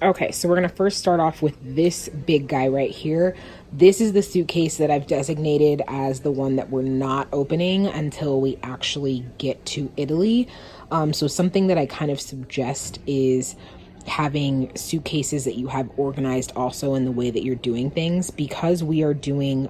Okay, so we're gonna first start off with this big guy right here. This is the suitcase that I've designated as the one that we're not opening until we actually get to Italy. So something that I kind of suggest is having suitcases that you have organized also in the way that you're doing things, because we are doing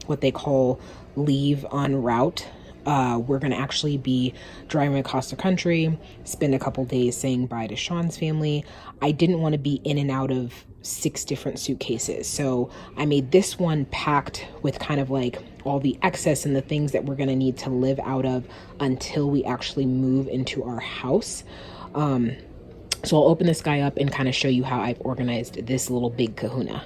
what they call leave en route. We're going to actually be driving across the country, spend a couple days saying bye to Sean's family. I didn't want to be in and out of 6 different suitcases. So I made this one packed with kind of like all the excess and the things that we're going to need to live out of until we actually move into our house. So I'll open this guy up and kind of show you how I've organized this little big kahuna.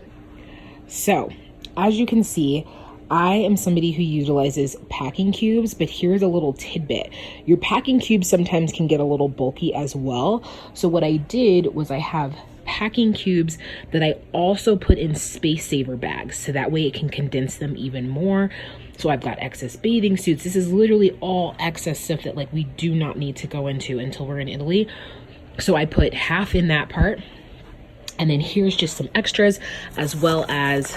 So as you can see, I am somebody who utilizes packing cubes, but here's a little tidbit. Your packing cubes sometimes can get a little bulky as well. So what I did was I have packing cubes that I also put in space saver bags, so that way it can condense them even more. So I've got excess bathing suits. This is literally all excess stuff that like we do not need to go into until we're in Italy. So I put half in that part. And then here's just some extras, as well as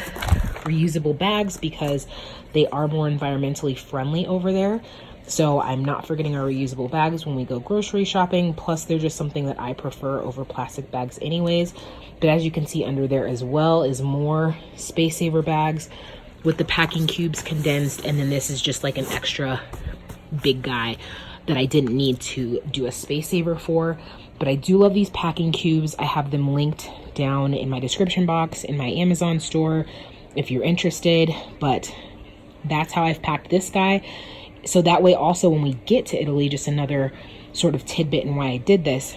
reusable bags, because they are more environmentally friendly over there. So I'm not forgetting our reusable bags when we go grocery shopping. Plus they're just something that I prefer over plastic bags anyways. But as you can see under there as well is more space saver bags with the packing cubes condensed. And then this is just like an extra big guy that I didn't need to do a space saver for. But I do love these packing cubes. I have them linked down in my description box in my Amazon store if you're interested. But that's how I've packed this guy. So that way also when we get to Italy, just another sort of tidbit and why I did this,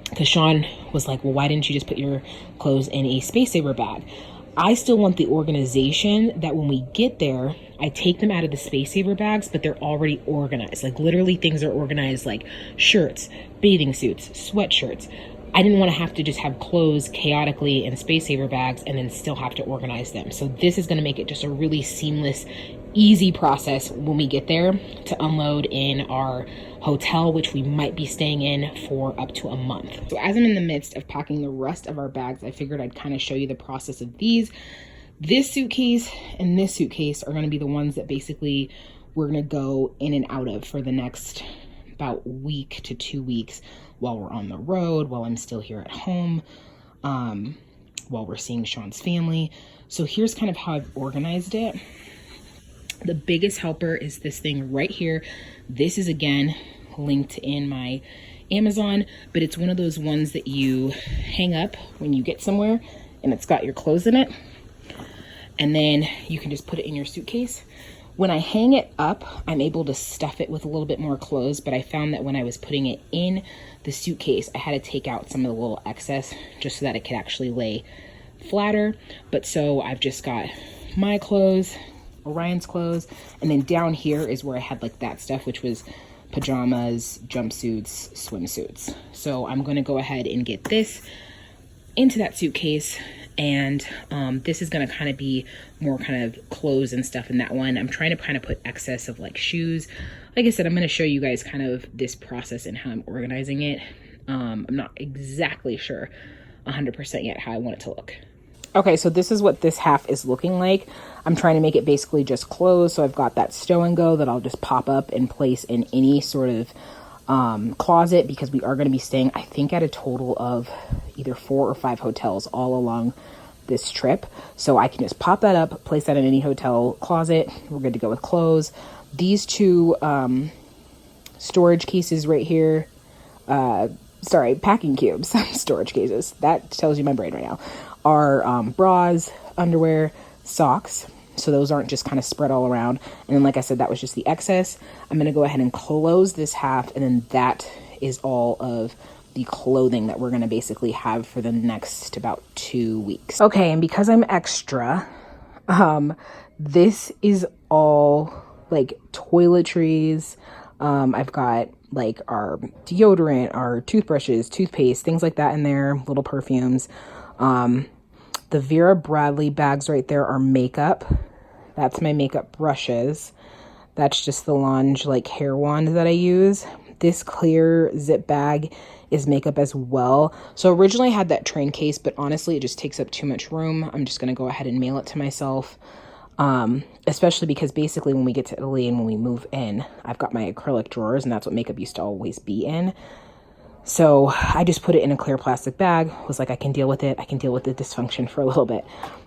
because Sean was like, well, why didn't you just put your clothes in a space saver bag? I still want the organization that when we get there, I take them out of the space saver bags, but they're already organized. Like literally things are organized, like shirts, bathing suits, sweatshirts. I didn't want to have to just have clothes chaotically in space saver bags and then still have to organize them. So this is going to make it just a really seamless, easy process when we get there to unload in our hotel, which we might be staying in for up to a month. So as I'm in the midst of packing the rest of our bags, I figured I'd kind of show you the process of these. This suitcase and this suitcase are going to be the ones that basically we're going to go in and out of for the next about week to 2 weeks while we're on the road, while I'm still here at home, while we're seeing Sean's family. So here's kind of how I've organized it. The biggest helper is this thing right here. This is again linked in my Amazon, but it's one of those ones that you hang up when you get somewhere and it's got your clothes in it. And then you can just put it in your suitcase. When I hang it up, I'm able to stuff it with a little bit more clothes, but I found that when I was putting it in the suitcase, I had to take out some of the little excess just so that it could actually lay flatter. But so I've just got my clothes, Orion's clothes, and then down here is where I had like that stuff, which was pajamas, jumpsuits, swimsuits. So I'm gonna go ahead and get this into that suitcase. And this is gonna kind of be more kind of clothes and stuff in that one. I'm trying to kind of put excess of like shoes. Like I said, I'm gonna show you guys kind of this process and how I'm organizing it. I'm not exactly sure 100% yet how I want it to look. Okay, so this is what this half is looking like. I'm trying to make it basically just clothes. So I've got that stow and go that I'll just pop up and place in any sort of closet, because we are going to be staying, I think, at a total of either 4 or 5 hotels all along this trip. So I can just pop that up, place that in any hotel closet. We're good to go with clothes. These 2 storage cases right here, sorry, packing cubes, storage cases, that tells you my brain right now, are bras, underwear, socks. So those aren't just kind of spread all around. And then, like I said, that was just the excess. I'm going to go ahead and close this half. And then that is all of the clothing that we're going to basically have for the next about 2 weeks. Okay. And because I'm extra, this is all like toiletries. I've got like our deodorant, our toothbrushes, toothpaste, things like that in there, little perfumes. The Vera Bradley bags right there are makeup. That's my makeup brushes. That's just the Lange like hair wand that I use. This clear zip bag is makeup as well. So originally I had that train case, but honestly it just takes up too much room. I'm just gonna go ahead and mail it to myself. Especially because basically when we get to Italy and when we move in, I've got my acrylic drawers, and that's what makeup used to always be in. So I just put it in a clear plastic bag, was like, I can deal with it. I can deal with the dysfunction for a little bit.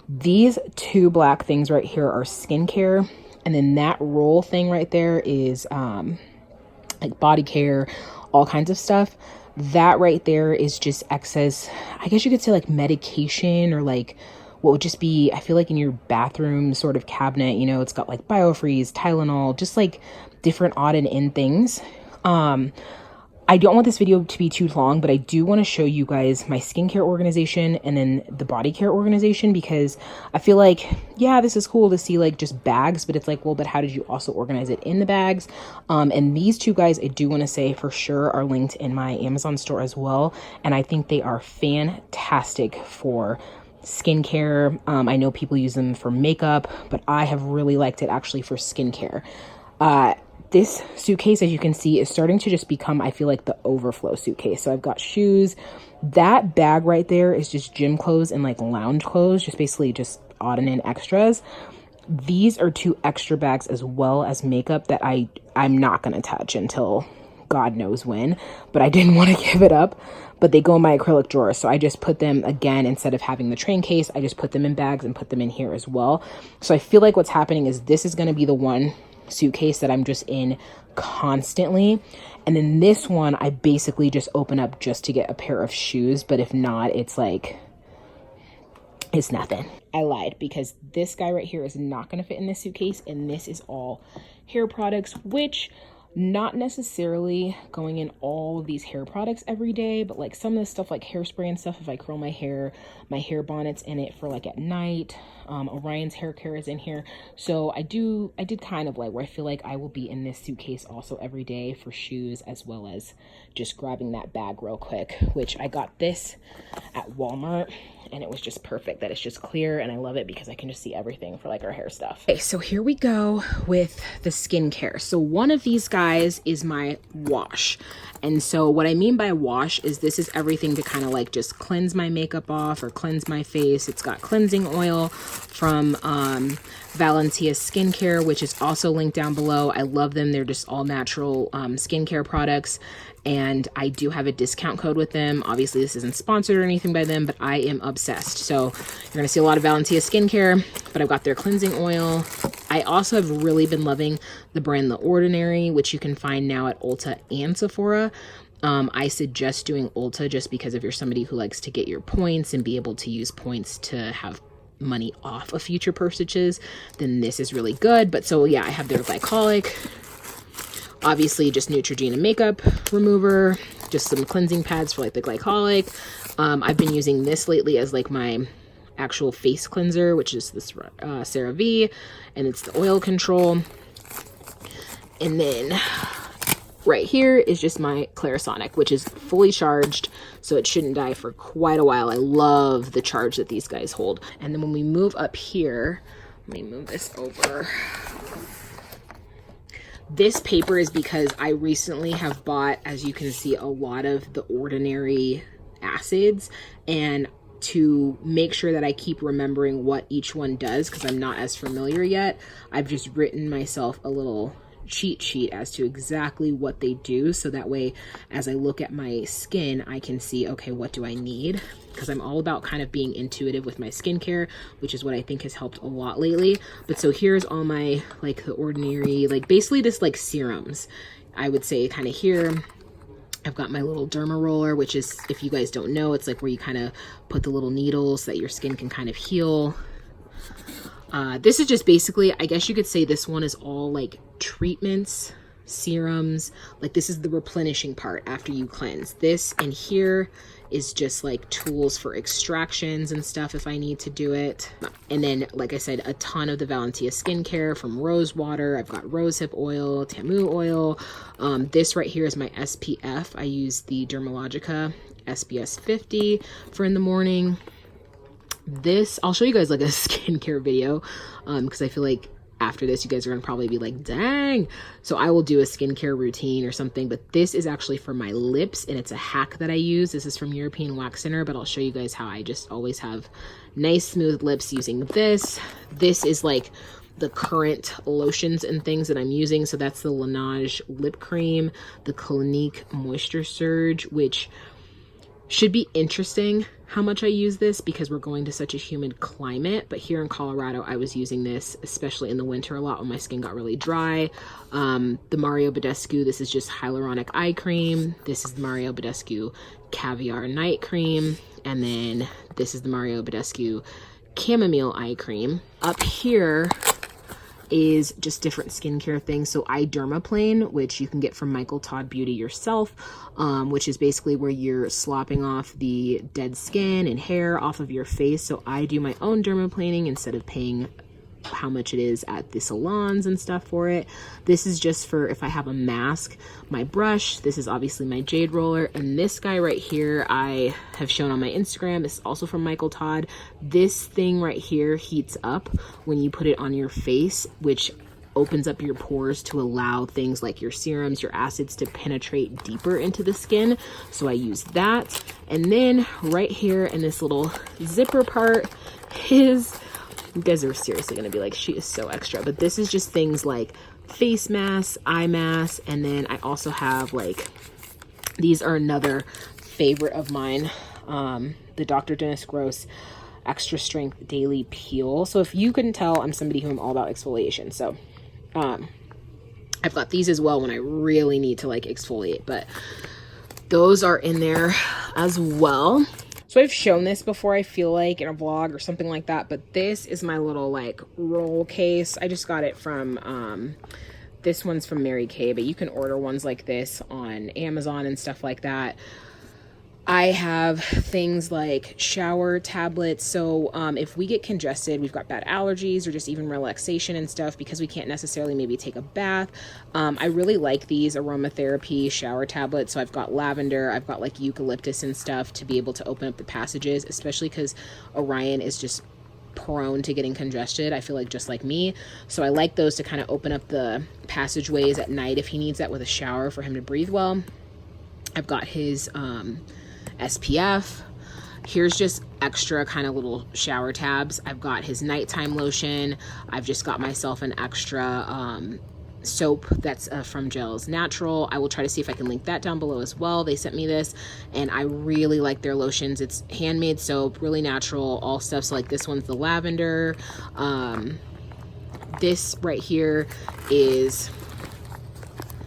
These two black things right here are skincare. And then that roll thing right there is like body care, all kinds of stuff. That right there is just excess, I guess you could say like medication, or like what would just be, I feel like in your bathroom sort of cabinet, you know, it's got like Biofreeze, Tylenol, just like different odd and end things. I don't want this video to be too long, but I do want to show you guys my skincare organization and then the body care organization, because I feel like, yeah, this is cool to see like just bags, but it's like, well, but how did you also organize it in the bags? And these two guys, I do want to say for sure are linked in my Amazon store as well. And I think they are fantastic for skincare. I know people use them for makeup, but I have really liked it actually for skincare. This suitcase, as you can see, is starting to just become, I feel like, the overflow suitcase. So I've got shoes. That bag right there is just gym clothes and like lounge clothes, just basically just odd and end extras. These are two extra bags as well as makeup that I'm not going to touch until God knows when, but I didn't want to give it up. But they go in my acrylic drawer. So I just put them, again, instead of having the train case, I just put them in bags and put them in here as well. So I feel like what's happening is this is going to be the one suitcase that I'm just in constantly. And then this one, I basically just open up just to get a pair of shoes. But if not, it's like, it's nothing. I lied, because this guy right here is not going to fit in this suitcase. And this is all hair products, which not necessarily going in all of these hair products every day, but like some of the stuff like hairspray and stuff, if I curl my hair bonnet's in it for like at night. Orion's hair care is in here. So I did kind of like where I feel like I will be in this suitcase also every day for shoes, as well as just grabbing that bag real quick, which I got this at Walmart, and it was just perfect that it's just clear, and I love it because I can just see everything for like our hair stuff. Okay, so here we go with the skincare. So one of these guys is my wash. And so what I mean by wash is this is everything to kind of like just cleanse my makeup off or cleanse my face. It's got cleansing oil from Valentia Skincare, which is also linked down below. I love them. They're just all natural skincare products. And I do have a discount code with them. Obviously, this isn't sponsored or anything by them, but I am obsessed. So you're going to see a lot of Valentia Skincare, but I've got their cleansing oil. I also have really been loving the brand The Ordinary, which you can find now at Ulta and Sephora. I suggest doing Ulta just because if you're somebody who likes to get your points and be able to use points to have money off of future purchases, then this is really good. But so yeah, I have their glycolic. Obviously, just Neutrogena makeup remover, just some cleansing pads for like the glycolic. I've been using this lately as like my actual face cleanser, which is this CeraVe, and it's the oil control. And then right here is just my Clarisonic, which is fully charged, so it shouldn't die for quite a while. I love the charge that these guys hold. And then when we move up here, let me move this over. This paper is because I recently have bought, as you can see, a lot of the Ordinary acids, and to make sure that I keep remembering what each one does, because I'm not as familiar yet, I've just written myself a little cheat sheet as to exactly what they do, so that way as I look at my skin I can see, okay, what do I need? Because I'm all about kind of being intuitive with my skincare, which is what I think has helped a lot lately. But so here's all my like the Ordinary, like basically just like serums, I would say. Kind of here I've got my little derma roller, which is, if you guys don't know, it's like where you kind of put the little needles so that your skin can kind of heal. This is just basically, I guess you could say this one is all like treatments, serums, like this is the replenishing part after you cleanse. This and here is just like tools for extractions and stuff if I need to do it. And then, like I said, a ton of the Valentia Skincare from rose water. I've got rosehip oil, Tamu oil. This right here is my SPF. I use the Dermalogica SPS 50 for in the morning. This, I'll show you guys like a skincare video because I feel like after this, you guys are gonna probably be like, dang. So I will do a skincare routine or something, but this is actually for my lips, and it's a hack that I use. This is from European Wax Center, but I'll show you guys how I just always have nice smooth lips using this. This is like the current lotions and things that I'm using. So that's the Laneige lip cream, the Clinique Moisture Surge, which should be interesting how much I use this because we're going to such a humid climate. But here in Colorado, I was using this, especially in the winter, a lot when my skin got really dry. The Mario Badescu, this is just hyaluronic eye cream. This is the Mario Badescu Caviar Night Cream. And then this is the Mario Badescu Chamomile Eye Cream. Up here is just different skincare things. So I Dermaplane, which you can get from Michael Todd Beauty yourself, which is basically where you're slopping off the dead skin and hair off of your face. So I do my own dermaplaning instead of paying how much it is at the salons and stuff for it. This is just for if I have a mask. My brush, this is obviously my jade roller, and this guy right here I have shown on my Instagram. This is also from Michael Todd. This thing right here heats up when you put it on your face, which opens up your pores to allow things like your serums, your acids to penetrate deeper into the skin. So I use that. And then right here in this little zipper part is, you guys are seriously gonna be like, she is so extra, but this is just things like face masks, eye masks, and then I also have like, these are another favorite of mine, the Dr. Dennis Gross Extra Strength Daily Peel. So if you couldn't tell, I'm somebody who I'm all about exfoliation. So I've got these as well when I really need to like exfoliate, but those are in there as well. So I've shown this before, I feel like, in a vlog or something like that, but this is my little like roll case. I just got it from, this one's from Mary Kay, but you can order ones like this on Amazon and stuff like that. I have things like shower tablets. So if we get congested, we've got bad allergies or just even relaxation and stuff because we can't necessarily maybe take a bath. I really like these aromatherapy shower tablets. So I've got lavender, I've got like eucalyptus and stuff to be able to open up the passages, especially because Orion is just prone to getting congested, I feel like, just like me. So I like those to kind of open up the passageways at night if he needs that with a shower for him to breathe well. I've got his SPF. Here's just extra kind of little shower tabs. I've got his nighttime lotion. I've just got myself an extra soap that's from Gels Natural. I will try to see if I can link that down below as well. They sent me this and I really like their lotions. It's handmade soap, really natural, all stuff. So like this one's the lavender. This right here is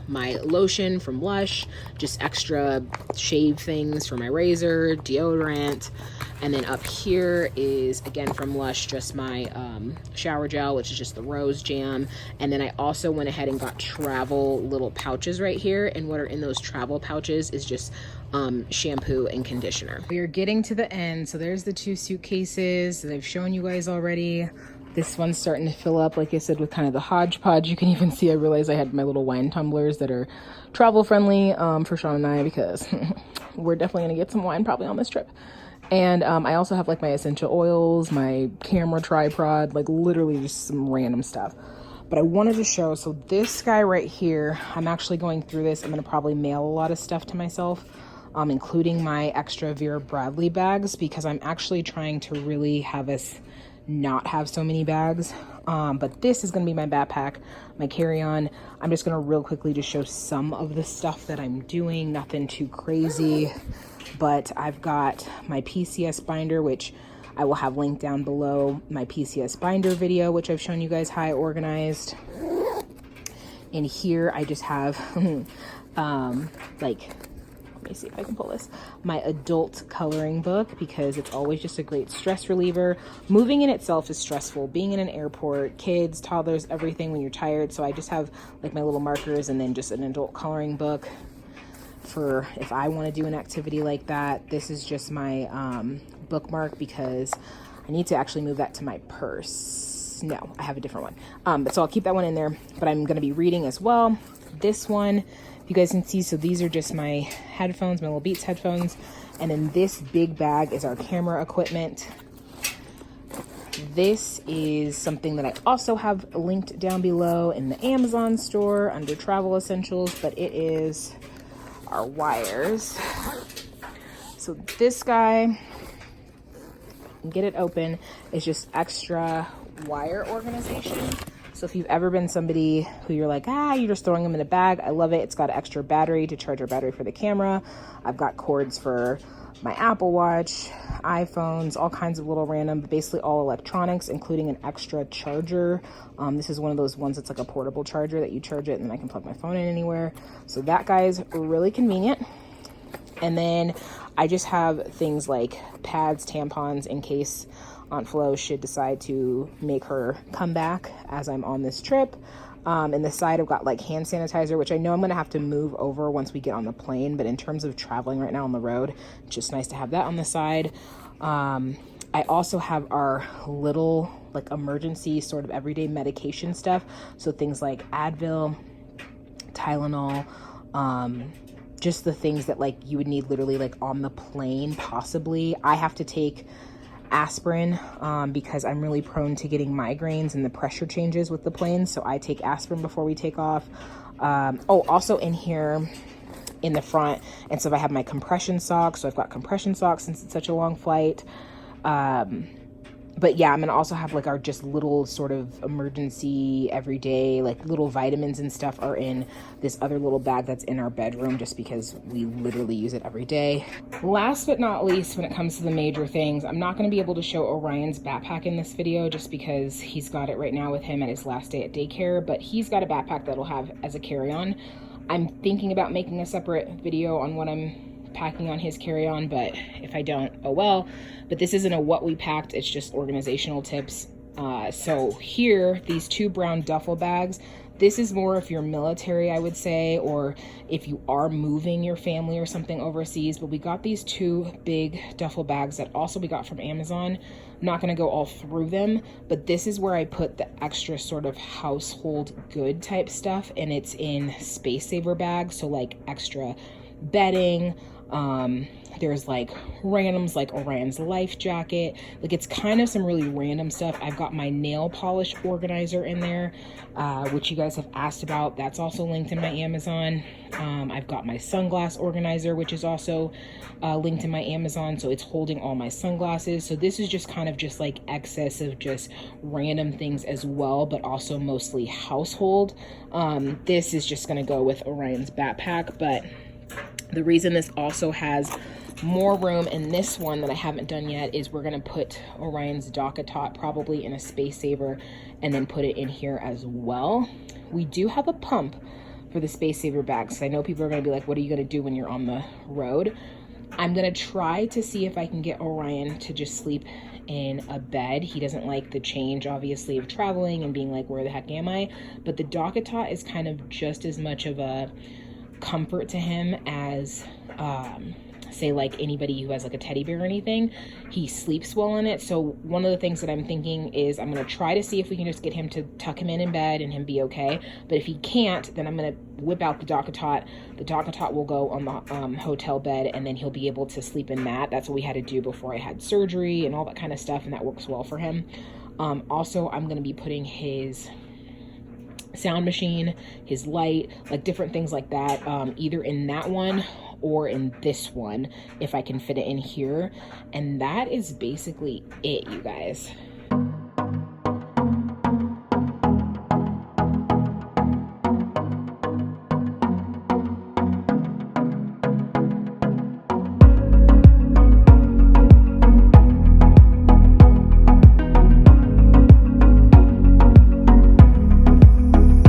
my lotion from Lush, just extra shave things for my razor, deodorant. And then up here is, again, from Lush, just my shower gel, which is just the rose jam. And then I also went ahead and got travel little pouches right here. And what are in those travel pouches is just shampoo and conditioner. We are getting to the end. So there's the 2 suitcases that I've shown you guys already. This one's starting to fill up, like I said, with kind of the hodgepodge. You can even see, I realized I had my little wine tumblers that are travel friendly for Sean and I, because we're definitely gonna get some wine probably on this trip. And I also have like my essential oils, my camera tripod, like literally just some random stuff. But I wanted to show, so this guy right here, I'm actually going through this. I'm gonna probably mail a lot of stuff to myself, including my extra Vera Bradley bags, because I'm actually trying to really have us not have so many bags. But this is gonna be my backpack, my carry-on. I'm just gonna real quickly just show some of the stuff that I'm doing, nothing too crazy. But I've got my PCS binder, which I will have linked down below, my PCS binder video, which I've shown you guys how I organized. In here I just have like, let me see if I can pull this, my adult coloring book, because it's always just a great stress reliever. Moving in itself is stressful. Being in an airport, kids, toddlers, everything when you're tired. So I just have like my little markers and then just an adult coloring book for if I want to do an activity like that. This is just my bookmark, because I need to actually move that to my purse. No, I have a different one. But so I'll keep that one in there, but I'm going to be reading as well. This one, you guys can see, so these are just my headphones, my little Beats headphones. And then this big bag is our camera equipment. This is something that I also have linked down below in the Amazon store under travel essentials, but it is our wires. So this guy, get it open, is just extra wire organization. So if you've ever been somebody who you're like, you're just throwing them in a bag, I love it. It's got an extra battery to charge your battery for the camera. I've got cords for my Apple Watch, iPhones, all kinds of little random, but basically all electronics, including an extra charger. This is one of those ones that's like a portable charger that you charge it and then I can plug my phone in anywhere. So that guy is really convenient. And then I just have things like pads, tampons, in case Aunt Flo should decide to make her come back as I'm on this trip. And the side I've got like hand sanitizer, which I know I'm going to have to move over once we get on the plane. But in terms of traveling right now on the road, it's just nice to have that on the side. I also have our little like emergency sort of everyday medication stuff. So things like Advil, Tylenol, just the things that like you would need literally like on the plane possibly. I have to take aspirin because I'm really prone to getting migraines and the pressure changes with the plane, so I take aspirin before we take off. Also in here in the front, and so I have my compression socks, so I've got compression socks since it's such a long flight. But yeah, I'm gonna also have like our just little sort of emergency everyday like little vitamins and stuff are in this other little bag that's in our bedroom just because we literally use it every day. Last but not least, when it comes to the major things, I'm not gonna be able to show Orion's backpack in this video just because he's got it right now with him at his last day at daycare, but he's got a backpack that'll have as a carry-on. I'm thinking about making a separate video on what I'm packing on his carry-on, but if I don't, oh well. But this isn't a what we packed, it's just organizational tips. So here, these two brown duffel bags, this is more if you're military, I would say, or if you are moving your family or something overseas. But we got these two big duffel bags that also we got from Amazon. I'm not gonna go all through them, but this is where I put the extra sort of household good type stuff, and it's in space saver bags, so like extra bedding, there's like randoms like Orion's life jacket, like it's kind of some really random stuff. I've got my nail polish organizer in there, which you guys have asked about. That's also linked in my Amazon. I've got my sunglass organizer, which is also linked in my Amazon, so it's holding all my sunglasses. So this is just kind of just like excess of just random things as well, but also mostly household. This is just gonna go with Orion's backpack, but the reason this also has more room in this one that I haven't done yet is we're going to put Orion's DockATot probably in a space saver and then put it in here as well. We do have a pump for the space saver bags. I know people are going to be like, what are you going to do when you're on the road? I'm going to try to see if I can get Orion to just sleep in a bed. He doesn't like the change, obviously, of traveling and being like, where the heck am I? But the DockATot is kind of just as much of a comfort to him as say like anybody who has like a teddy bear or anything. He sleeps well in it. So one of the things that I'm thinking is I'm going to try to see if we can just get him to tuck him in bed and him be okay. But if he can't, then I'm going to whip out the DockATot. The DockATot will go on the hotel bed, and then he'll be able to sleep in that. That's what we had to do before I had surgery and all that kind of stuff, and that works well for him. Also, I'm going to be putting his sound machine, his light, like different things like that, either in that one or in this one if I can fit it in here. And that is basically it, you guys.